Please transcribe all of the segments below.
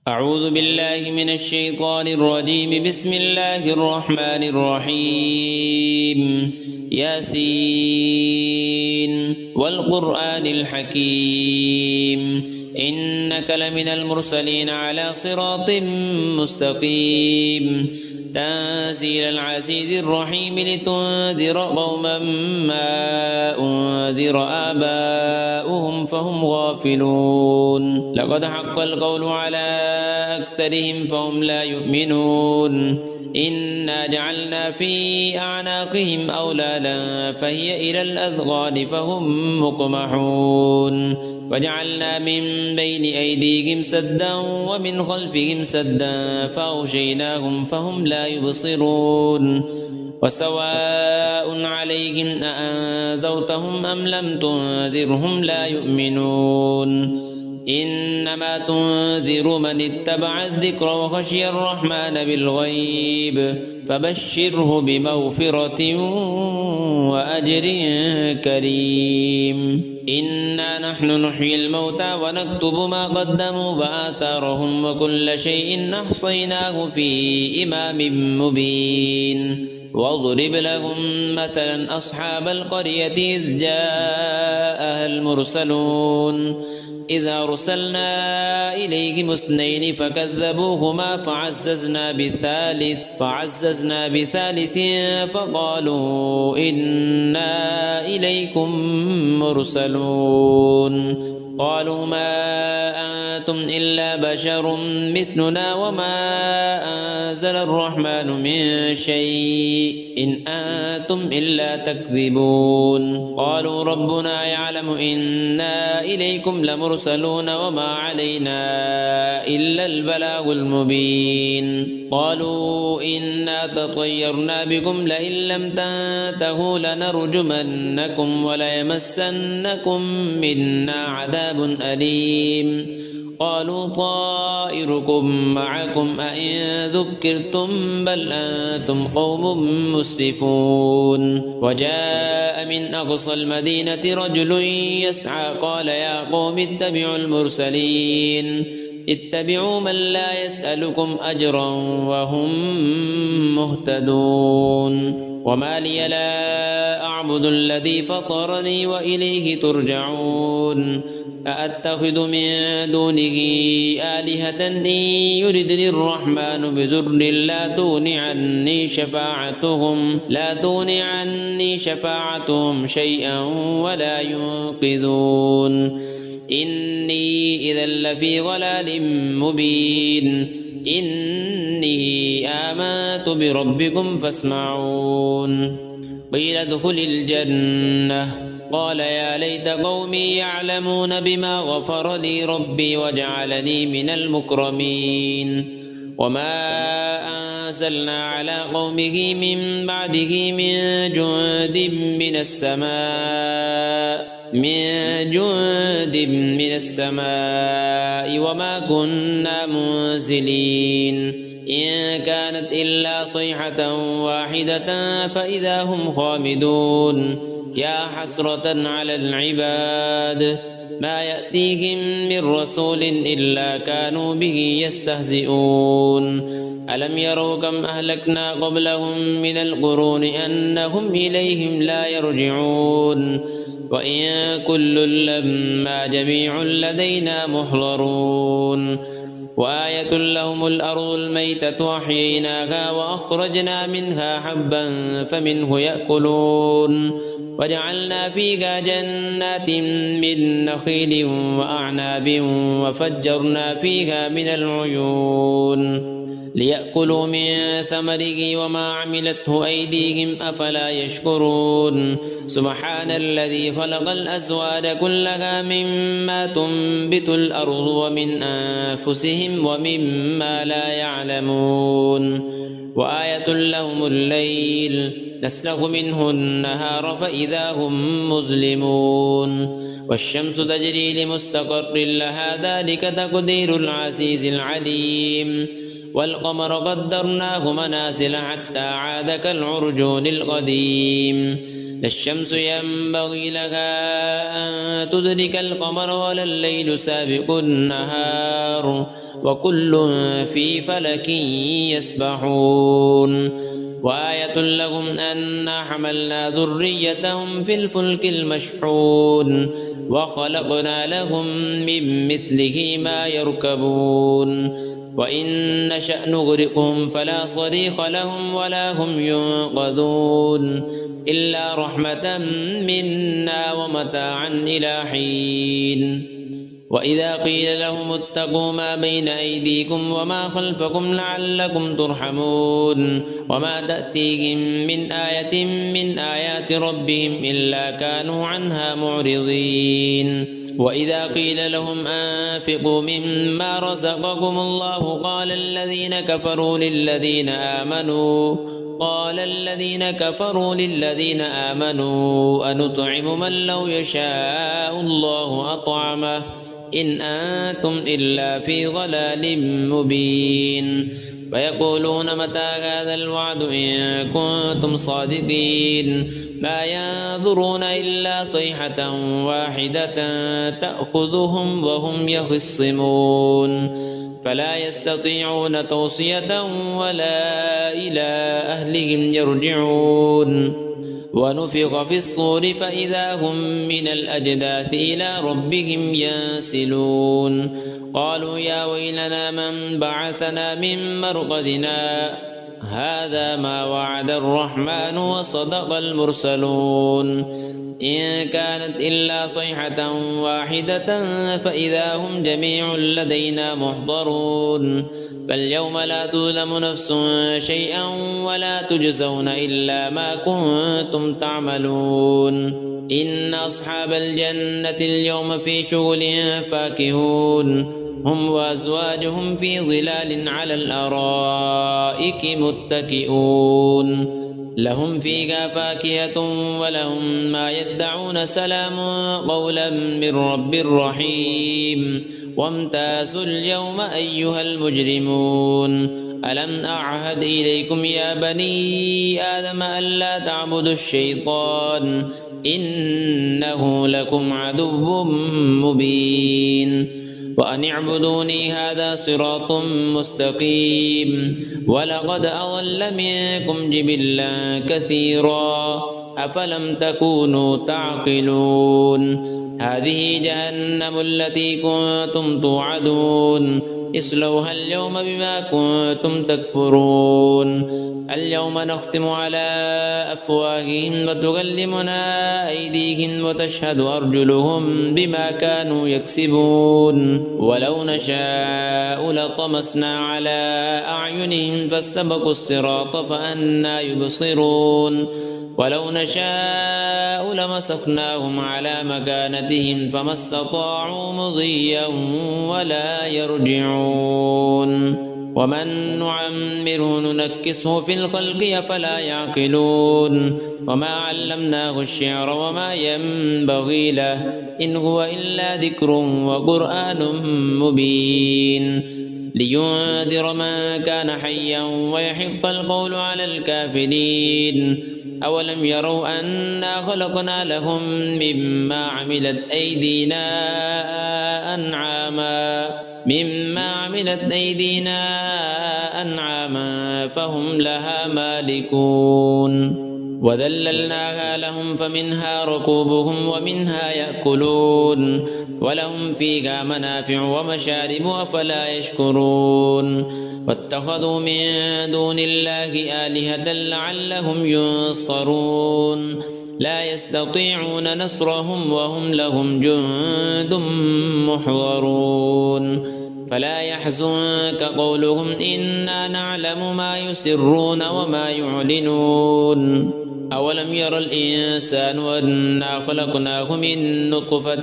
أعوذ بالله من الشيطان الرجيم. بسم الله الرحمن الرحيم. ياسين والقرآن الحكيم إنك لمن المرسلين على صراط مستقيم تنزيل العزيز الرحيم لتنذر قوما ما أنذر آباؤهم فهم غافلون. لقد حق القول على أكثرهم فهم لا يؤمنون. إنا جعلنا في أعناقهم أغلالا فهي إلى الأذقان فهم مقمحون وجعلنا من بين أيديهم سدا ومن خلفهم سدا فأغشيناهم فهم لا يبصرون. وسواء عليهم أأنذرتهم أم لم تنذرهم لا يؤمنون. إنما تنذر من اتبع الذكر وخشي الرحمن بالغيب فبشره بمغفرة وأجر كريم. إنا نحن نحيي الموتى ونكتب ما قدموا وآثارهم وكل شيء أحصيناه في إمام مبين. واضرب لهم مثلا أصحاب القرية إذ جاءها المرسلون إذ أرسلنا إليهم اثنين فكذبوهما فعززنا بثالث فقالوا إنا إليكم مرسلون. قالوا ما أنتم إلا بشر مثلنا وما أنزل الرحمن من شيء إن أنتم إلا تكذبون. قالوا ربنا يعلم إنا إليكم لمرسلون وما علينا إلا البلاغ المبين. قالوا إنا تطيرنا بكم لئن لم تنتهوا لنرجمنكم وليمسنكم منا عذاب أليم. قالوا طائركم معكم أئن ذكرتم بل أنتم قوم مسرفون. وجاء من أقصى المدينة رجل يسعى قال يا قوم اتبعوا المرسلين اتبعوا من لا يسألكم أجرا وهم مهتدون. وما لي لا أعبد الذي فطرني وإليه ترجعون. أأتخذ من دونه آلهة إن يردني الرحمن بضر لا تغن عني شفاعتهم شيئا ولا ينقذون. إني إذا لفي ضلال مبين. إني آمنت بربكم فاسمعون. قيل ادخل الجنة قال يا ليت قومي يعلمون بما غفر لي ربي وجعلني من المكرمين. وما أنزلنا على قومه من بعده من جند من السماء وما كنا منزلين. إن كانت إلا صيحة واحدة فإذا هم خامدون. يا حسرة على العباد ما يأتيهم من رسول إلا كانوا به يستهزئون. ألم يروا كم أهلكنا قبلهم من القرون أنهم إليهم لا يرجعون. وإن كل لما جميع لدينا محضرون. وآية لهم الأرض الميتة أحييناها وأخرجنا منها حبا فمنه يأكلون. وجعلنا فيها جنات من نخيل وأعناب وفجرنا فيها من العيون ليأكلوا من ثمره وما عملته أيديهم أفلا يشكرون. سبحان الذي خلق الأزواج كلها مما تنبت الأرض ومن أنفسهم ومما لا يعلمون. وآية لهم الليل نسلخ منه النهار فإذا هم مظلمون. والشمس تجري لمستقر لها ذلك تقدير العزيز العليم. والقمر قدرناه منازل حتى عاد كالعرجون القديم. لا الشمس ينبغي لها أن تدرك القمر ولا الليل سابق النهار وكل في فلك يسبحون وآية لهم أنا حملنا ذريتهم في الفلك المشحون وخلقنا لهم من مثله ما يركبون وإن نشأ نغرقهم فلا صريخ لهم ولا هم ينقذون إلا رحمة منا ومتاعا إلى حين وإذا قيل لهم اتقوا ما بين أيديكم وما خلفكم لعلكم ترحمون وما تأتيهم من آية من آيات ربهم إلا كانوا عنها معرضين وإذا قيل لهم أنفقوا مما رزقكم الله قال الذين كفروا للذين آمنوا أنطعم من لو يشاء الله أطعمه إن أنتم إلا في ضلال مبين ويقولون متى هذا الوعد إن كنتم صادقين ما ينظرون إلا صيحة واحدة تأخذهم وهم يخصمون فلا يستطيعون توصية ولا إلى أهلهم يرجعون ونفخ في الصور فإذا هم من الأجداث إلى ربهم ينسلون قالوا يا ويلنا من بعثنا من مرقدنا هذا ما وعد الرحمن وصدق المرسلون إن كانت إلا صيحة واحدة فإذا هم جميع لدينا محضرون فاليوم لا تظلم نفس شيئا ولا تجزون إلا ما كنتم تعملون إن أصحاب الجنة اليوم في شغل فاكهون هم وأزواجهم في ظلال على الأرائك متكئون لهم فيها فاكهة ولهم ما يدعون سلام قولا من رب رحيم وامتازوا اليوم أيها المجرمون ألم أعهد إليكم يا بني آدم ألا تعبدوا الشيطان إنه لكم عدو مبين وأن اعبدوني هذا صراط مستقيم ولقد أضل منكم جبلا كثيرا أفلم تكونوا تعقلون هذه جهنم التي كنتم توعدون اصلوها اليوم بما كنتم تكفرون اليوم نختم على أفواههم وتكلمنا أيديهم وتشهد أرجلهم بما كانوا يكسبون ولو نشاء لطمسنا على أعينهم فاستبقوا الصراط فأنى يبصرون ولو نشاء لمسخناهم على مكانتهم فما استطاعوا مضيا ولا يرجعون ومن نعمره ننكسه في الخلق أفلا يعقلون وما علمناه الشعر وما ينبغي له إن هو إلا ذكر وقرآن مبين لينذر من كان حيا ويحق القول على الكافرين أولم يروا أنا خلقنا لهم مما عملت أيدينا أنعاما فهم لها مالكون وذللناها لهم فمنها ركوبهم ومنها يأكلون ولهم فيها منافع ومشارب أفلا يشكرون واتخذوا من دون الله آلهة لعلهم ينصرون لا يستطيعون نصرهم وهم لهم جند محضرون فلا يحزنك قولهم إنا نعلم ما يسرون وما يعلنون أولم ير الإنسان أنا خلقناه من نطفة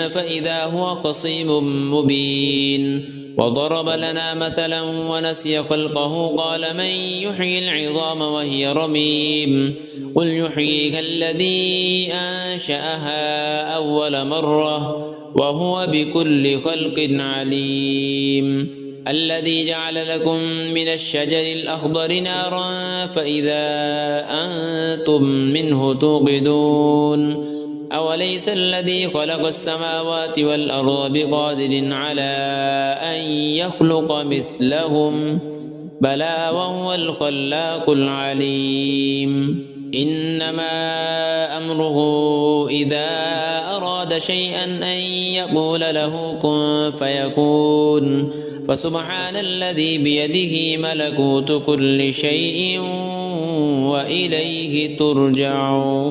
فإذا هو خصيم مبين وضرب لنا مثلا ونسي خلقه قال من يحيي العظام وهي رميم قل يحييها الذي أنشأها أول مرة وهو بكل خلق عليم الذي جعل لكم من الشجر الأخضر نارا فإذا أنتم منه توقدون أوليس الذي خلق السماوات والأرض بقادر على أن يخلق مثلهم بلى وهو الخلاق العليم إنما أمره إذا أراد شيئا أن يقول له كن فيكون فسبحان الذي بيده ملكوت كل شيء وإليه ترجعون.